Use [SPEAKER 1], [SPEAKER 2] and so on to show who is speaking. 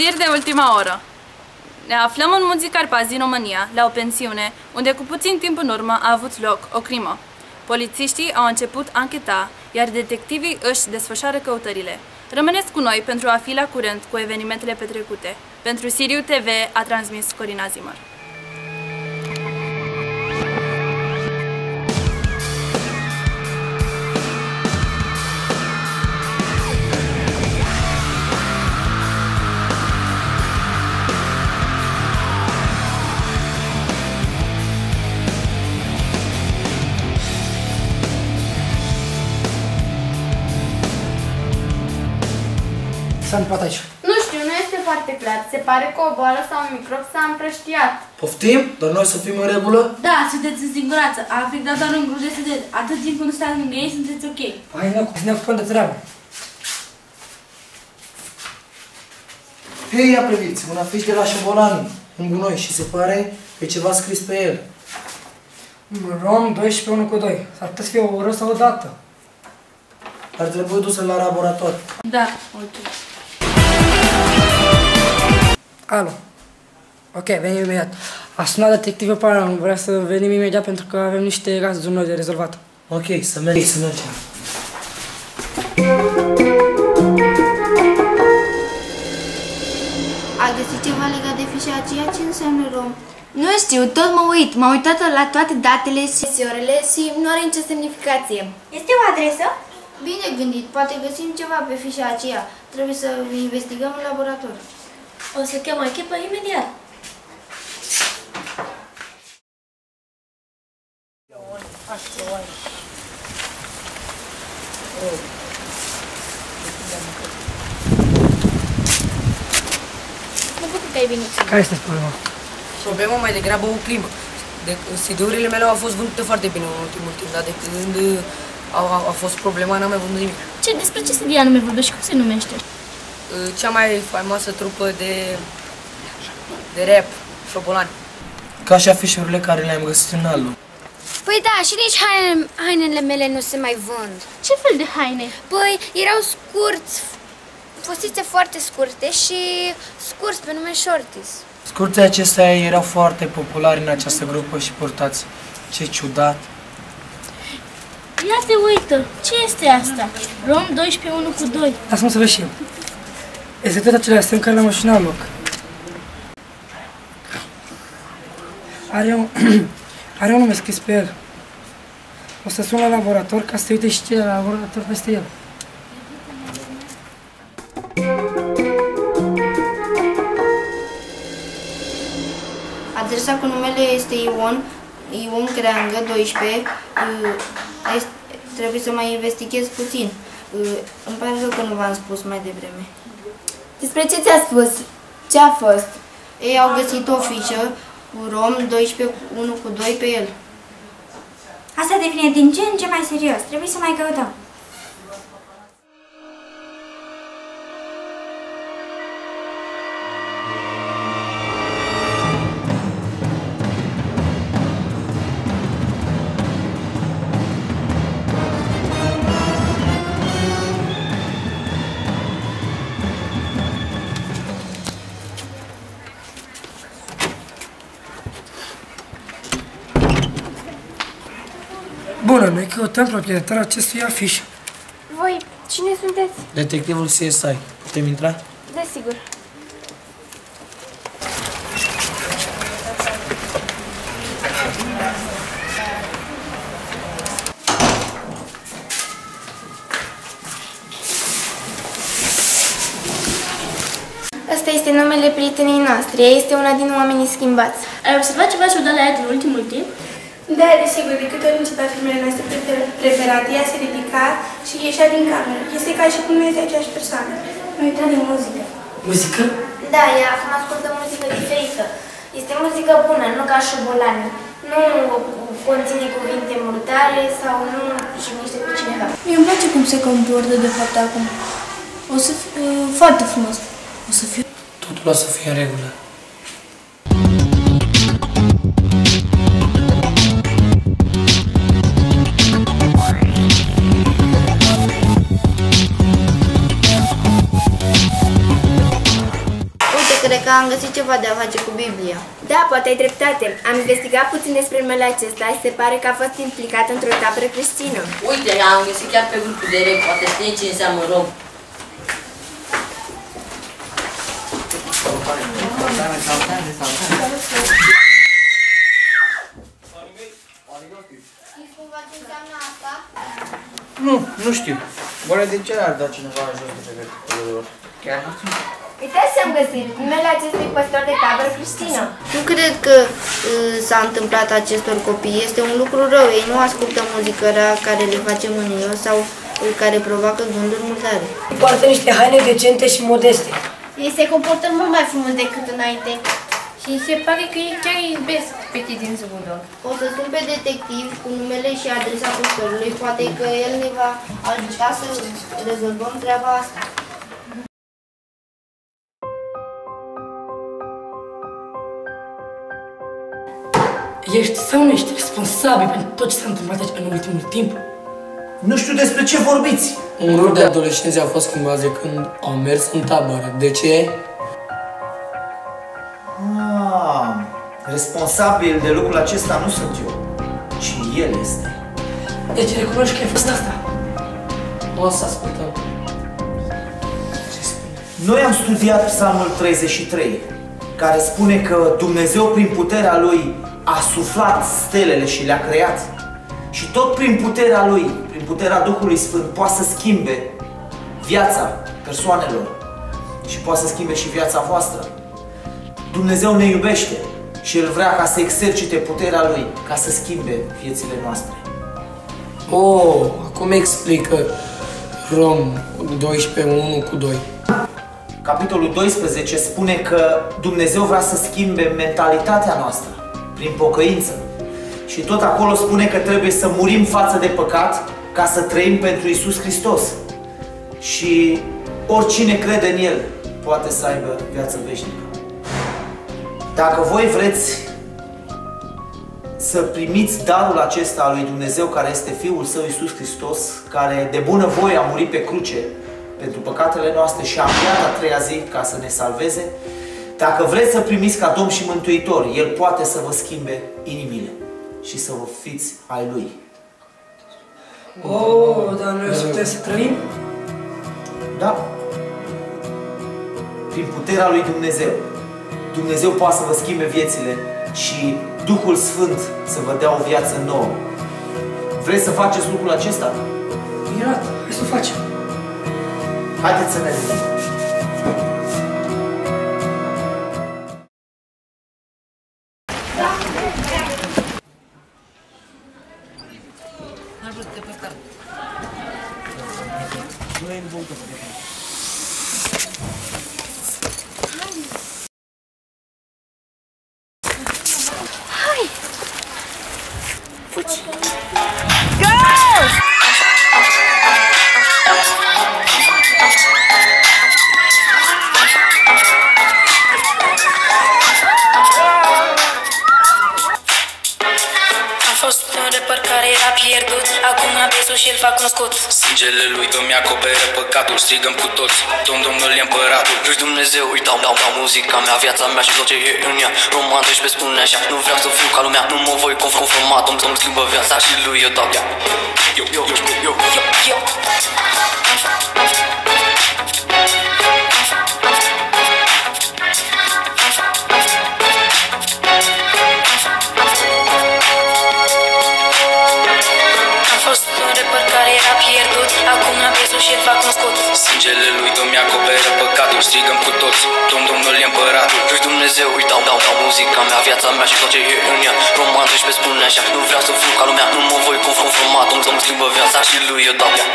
[SPEAKER 1] Știri de ultima oră. Ne aflăm în Munții Carpați din România, la o pensiune, unde cu puțin timp în urmă a avut loc o crimă. Polițiștii au început ancheta, iar detectivii își desfășoară căutările. Rămâneți cu noi pentru a fi la curent cu evenimentele petrecute. Pentru Siriu TV a transmis Corina Zimăr.
[SPEAKER 2] S-a întâmplat aici?
[SPEAKER 3] Nu știu, nu este foarte clar. Se pare că o boală sau un microb s-a împrăștiat.
[SPEAKER 2] Poftim? Dar noi să fim în regulă?
[SPEAKER 4] Da, sunteți în siguranță. A afectat doar un grup de studenți. Atât timp când stați lângă ei, sunteți ok.
[SPEAKER 2] Hai, ne ocupăm de treabă. Hei, ia priviți, un afiș de la Șobolani, în gunoi, și se pare că e ceva scris pe el. Rom 12 1 cu 2. S-ar putea să fie o oră sau o dată. Ar trebui dusă la laborator.
[SPEAKER 4] Da, ok.
[SPEAKER 5] Alo. Ok, venim imediat. A sunat detectivul Paran, vrea să venim imediat pentru că avem niște cazuri noi de rezolvat.
[SPEAKER 2] Ok, să mergem.
[SPEAKER 3] A găsit ceva legat de fișa aceea? Ce înseamnă rom? Nu știu, tot mă uit. M-am uitat la toate datele și orele și nu are nicio semnificație.
[SPEAKER 6] Este o adresă?
[SPEAKER 3] Bine gândit, poate găsim ceva pe fișa aceea. Trebuie să investigăm în laborator.
[SPEAKER 6] O să chem o echipă imediat.
[SPEAKER 3] Mă bucur că ai venit.
[SPEAKER 5] Care este problema?
[SPEAKER 7] Problema mai degrabă o crimă. CD-urile mele au fost vândute foarte bine în ultimul timp, dar de când a fost problema, n-am mai vândut nimic.
[SPEAKER 6] Despre ce CD anume vorbești? Cum se numește?
[SPEAKER 7] Cea mai faimoasă trupă de rap, Șobolani.
[SPEAKER 2] Ca și afișurile care le-am găsit în album.
[SPEAKER 3] Păi da, și nici hainele mele nu se mai vând.
[SPEAKER 6] Ce fel de haine?
[SPEAKER 3] Păi, erau scurți, fosițe foarte scurte și scurți pe nume shorties.
[SPEAKER 2] Scurții acestea erau foarte populari în această grupă și purtați. Ce ciudat.
[SPEAKER 6] Ia te uită, ce este asta? Rom 12 1 cu 2.
[SPEAKER 5] Lasă-mă să văd și eu. Este tot același semn care l-am și n-am loc. Are un nume scris pe el. O să sun la laborator ca să te uite și ce la laborator peste el.
[SPEAKER 3] Adresa cu numele este Ion Creangă 12. Trebuie să mai investighez puțin. Îmi pare rău că nu v-am spus mai devreme. Despre ce ți-a spus? Ce a fost? Ei au găsit o fișă cu rom 12 1 cu 2 pe el.
[SPEAKER 6] Asta devine din ce în ce mai serios. Trebuie să mai căutăm.
[SPEAKER 5] Bună, noi căutăm proprietarul acestui afiș.
[SPEAKER 3] Voi, cine sunteți?
[SPEAKER 2] Detectivul CSI. Putem intra?
[SPEAKER 3] Desigur. Ăsta este numele prietenii noastre. Ea este una din oamenii schimbați.
[SPEAKER 6] Ai observat ceva ciudat la ea din ultimul timp?
[SPEAKER 8] Da, desigur, de câte ori înceta filmele noastre preferate, ea se ridica și ieșea din cameră. Este ca și cum nu este aceeași persoană. Nu uita de muzică.
[SPEAKER 5] Muzică?
[SPEAKER 3] Da, ea acum ascultă muzică diferită. Este muzică bună, nu ca Șobolani. Nu conține cuvinte murdare sau nu jignește pe cineva.
[SPEAKER 8] Mie îmi place cum se comportă de fapt acum. O să fie foarte frumos. O să fie...
[SPEAKER 2] Totul o să fie în regulă.
[SPEAKER 3] că am găsit ceva de a face cu Biblia.
[SPEAKER 9] Da, poate ai dreptate. Am investigat puțin despre numele acesta și se pare că a fost implicat într-o tabără creștină.
[SPEAKER 10] Uite, am găsit chiar pe grupul de rap, poate știe ce înseamnă rom.
[SPEAKER 3] Știți cumva ce înseamnă asta?
[SPEAKER 11] Nu știu. Oare de ce ar da cineva jos de pe călător? Chiar nu știu.
[SPEAKER 9] Uitați ce am găsit, numele acestui păstor de tabără creștină.
[SPEAKER 3] Nu cred că s-a întâmplat acestor copii. Este un lucru rău. Ei nu ascultă muzică rea care le face mânie sau care provoacă gânduri murdare.
[SPEAKER 5] Poartă niște haine decente și modeste.
[SPEAKER 6] Ei se comportă mult mai frumos decât înainte. Și se pare că ei chiar iubesc pe cei din Zbudor.
[SPEAKER 3] O să sun pe detectiv cu numele și adresa păstorului. Poate că el ne va ajuta să rezolvăm treaba asta.
[SPEAKER 5] Ești sau nu ești responsabil pentru tot ce s-a întâmplat aici în ultimul timp?
[SPEAKER 11] Nu știu despre ce vorbiți.
[SPEAKER 2] Un grup de adolescenți au fost schimbați de când au mers în tabără. De ce?
[SPEAKER 11] Responsabil de lucrul acesta nu sunt eu, ci el este.
[SPEAKER 5] Deci recunoști că ai fost asta?
[SPEAKER 2] O să ascultăm.
[SPEAKER 11] Noi am studiat Psalmul 33, care spune că Dumnezeu prin puterea Lui a suflat stelele și le-a creat. Și tot prin puterea Lui, prin puterea Duhului Sfânt, poate să schimbe viața persoanelor și poate să schimbe și viața voastră. Dumnezeu ne iubește și El vrea ca să exercite puterea Lui, ca să schimbe viețile noastre.
[SPEAKER 2] Acum explică Rom 12:1-2.
[SPEAKER 11] Capitolul 12 spune că Dumnezeu vrea să schimbe mentalitatea noastră prin pocăință. Și tot acolo spune că trebuie să murim față de păcat ca să trăim pentru Iisus Hristos. Și oricine crede în El poate să aibă viață veșnică. Dacă voi vreți să primiți darul acesta al lui Dumnezeu, care este Fiul Său Iisus Hristos, care de bună voie a murit pe cruce pentru păcatele noastre și a înviat a treia zi ca să ne salveze, dacă vreți să primiți ca Domn și Mântuitor, El poate să vă schimbe inimile și să vă fiți ai Lui.
[SPEAKER 5] Dar noi o să putem să trăim?
[SPEAKER 11] Da. Prin puterea lui Dumnezeu. Dumnezeu poate să vă schimbe viețile și Duhul Sfânt să vă dea o viață nouă. Vreți să faceți lucrul acesta?
[SPEAKER 5] Minunat, hai să o facem.
[SPEAKER 11] Haideți să ne vedem.
[SPEAKER 12] Sângele lui îmi acoperă păcatul, strigăm cu toți, Domnul e împăratul. Lui Dumnezeu îi dau muzica mea, viața mea și tot ce e în ea. Roman 12 spune așa, nu vreau să fiu ca lumea, nu mă voi conforma, Domnul schimbă viața și lui eu dau ea.
[SPEAKER 13] Acum am văzut și îl fac cunoscut.
[SPEAKER 12] Sângele lui îmi acoperă păcatul, strigăm cu toți, Domnul e împăratul. Lui Dumnezeu îi dau muzica mea, viața mea și tot ce e în ea. Roman 12 spune așa, nu vreau să fiu ca lumea, nu mă voi conforma, Domnul schimbă viața și lui eu dau ea.